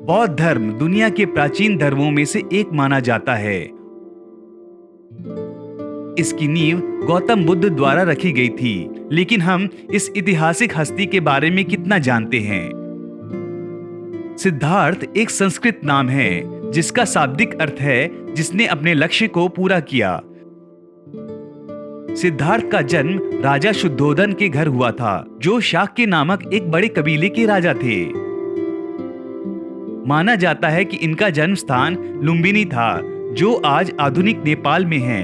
बौद्ध धर्म दुनिया के प्राचीन धर्मों में से एक माना जाता है। इसकी नींव गौतम बुद्ध द्वारा रखी गई थी, लेकिन हम इस ऐतिहासिक हस्ती के बारे में कितना जानते हैं? सिद्धार्थ एक संस्कृत नाम है जिसका शाब्दिक अर्थ है जिसने अपने लक्ष्य को पूरा किया। सिद्धार्थ का जन्म राजा शुद्धोधन के घर हुआ था, जो शाक्य नामक एक बड़े कबीले के राजा थे। माना जाता है कि इनका जन्म स्थान लुम्बिनी था, जो आज आधुनिक नेपाल में है।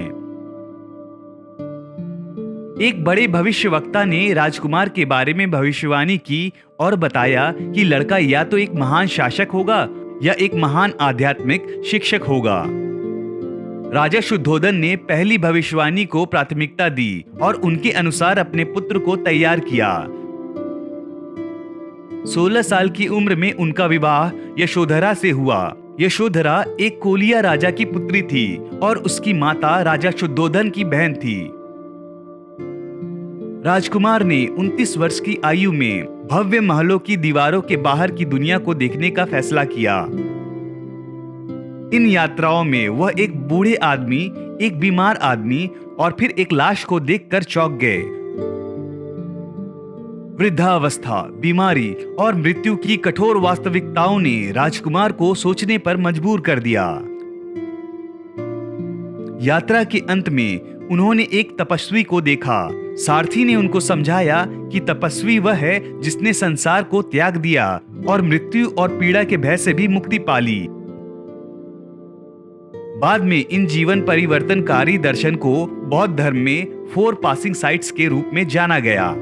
एक बड़े भविष्यवक्ता ने राजकुमार के बारे में भविष्यवाणी की और बताया कि लड़का या तो एक महान शासक होगा या एक महान आध्यात्मिक शिक्षक होगा। राजा शुद्धोधन ने पहली भविष्यवाणी को प्राथमिकता दी और उनके अनुसार अपने पुत्र को तैयार किया। 16 साल की उम्र में उनका विवाह यशोधरा से हुआ। यशोधरा एक कोलिया राजा की पुत्री थी और उसकी माता राजा शुद्धोधन की बहन थी। राजकुमार ने 29 वर्ष की आयु में भव्य महलों की दीवारों के बाहर की दुनिया को देखने का फैसला किया। इन यात्राओं में वह एक बूढ़े आदमी, एक बीमार आदमी और फिर एक लाश को देखकर चौंक गए। वृद्धावस्था, बीमारी और मृत्यु की कठोर वास्तविकताओं ने राजकुमार को सोचने पर मजबूर कर दिया। यात्रा के अंत में उन्होंने एक तपस्वी को देखा। सारथी ने उनको समझाया कि तपस्वी वह है जिसने संसार को त्याग दिया और मृत्यु और पीड़ा के भय से भी मुक्ति पा ली। बाद में इन जीवन परिवर्तनकारी दर्शन को बौद्ध धर्म में 4 पासिंग साइट्स के रूप में जाना गया।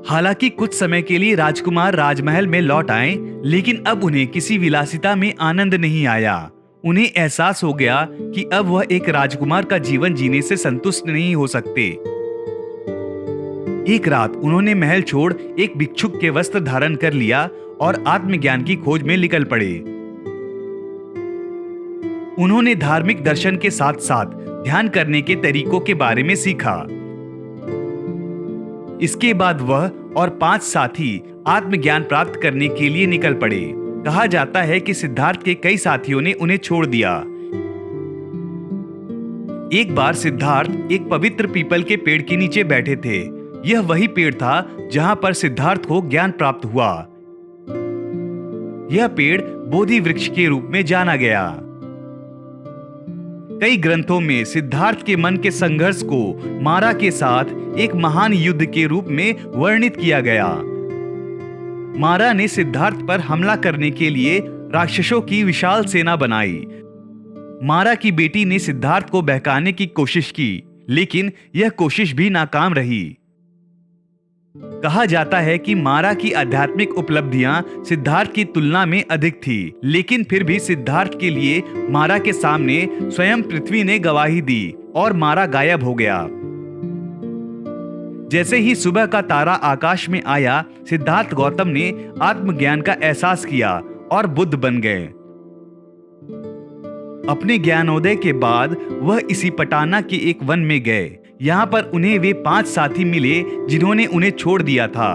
हालांकि कुछ समय के लिए राजकुमार राजमहल में लौट आए, लेकिन अब उन्हें किसी विलासिता में आनंद नहीं आया। उन्हें एहसास हो गया कि अब वह एक राजकुमार का जीवन जीने से संतुष्ट नहीं हो सकते। एक रात उन्होंने महल छोड़ एक भिक्षुक के वस्त्र धारण कर लिया और आत्मज्ञान की खोज में निकल पड़े। उन्होंने धार्मिक दर्शन के साथ साथ ध्यान करने के तरीकों के बारे में सीखा। इसके बाद वह और 5 साथी आत्मज्ञान प्राप्त करने के लिए निकल पड़े। कहा जाता है कि सिद्धार्थ के कई साथियों ने उन्हें छोड़ दिया। एक बार सिद्धार्थ एक पवित्र पीपल के पेड़ के नीचे बैठे थे। यह वही पेड़ था जहां पर सिद्धार्थ को ज्ञान प्राप्त हुआ। यह पेड़ बोधि वृक्ष के रूप में जाना गया। कई ग्रंथों में सिद्धार्थ के मन के संघर्ष को मारा के साथ एक महान युद्ध के रूप में वर्णित किया गया। मारा ने सिद्धार्थ पर हमला करने के लिए राक्षसों की विशाल सेना बनाई। मारा की बेटी ने सिद्धार्थ को बहकाने की कोशिश की, लेकिन यह कोशिश भी नाकाम रही। कहा जाता है कि मारा की आध्यात्मिक उपलब्धियां सिद्धार्थ की तुलना में अधिक थी, लेकिन फिर भी सिद्धार्थ के लिए मारा के सामने स्वयं पृथ्वी ने गवाही दी और मारा गायब हो गया। जैसे ही सुबह का तारा आकाश में आया, सिद्धार्थ गौतम ने आत्मज्ञान का एहसास किया और बुद्ध बन गए। अपने ज्ञानोदय के बाद वह इसी पटाना के एक वन में गए। यहाँ पर उन्हें वे 5 साथी मिले जिन्होंने उन्हें छोड़ दिया था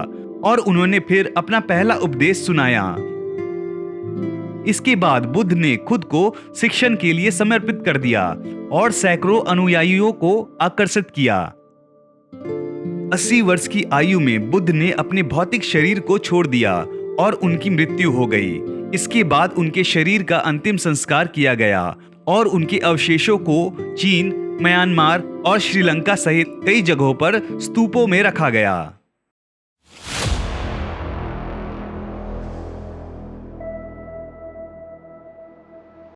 और उन्होंने फिर अपना पहला उपदेश सुनाया। इसके बाद बुद्ध ने खुद को शिक्षण के लिए समर्पित कर दिया और सैकड़ों अनुयायियों को आकर्षित किया। 80 वर्ष की आयु में बुद्ध ने अपने भौतिक शरीर को छोड़ दिया और उनकी मृत्यु हो गई। इसके बाद उनके शरीर का अंतिम संस्कार किया गया और उनके अवशेषों को चीन, म्यांमार और श्रीलंका सहित कई जगहों पर स्तूपों में रखा गया।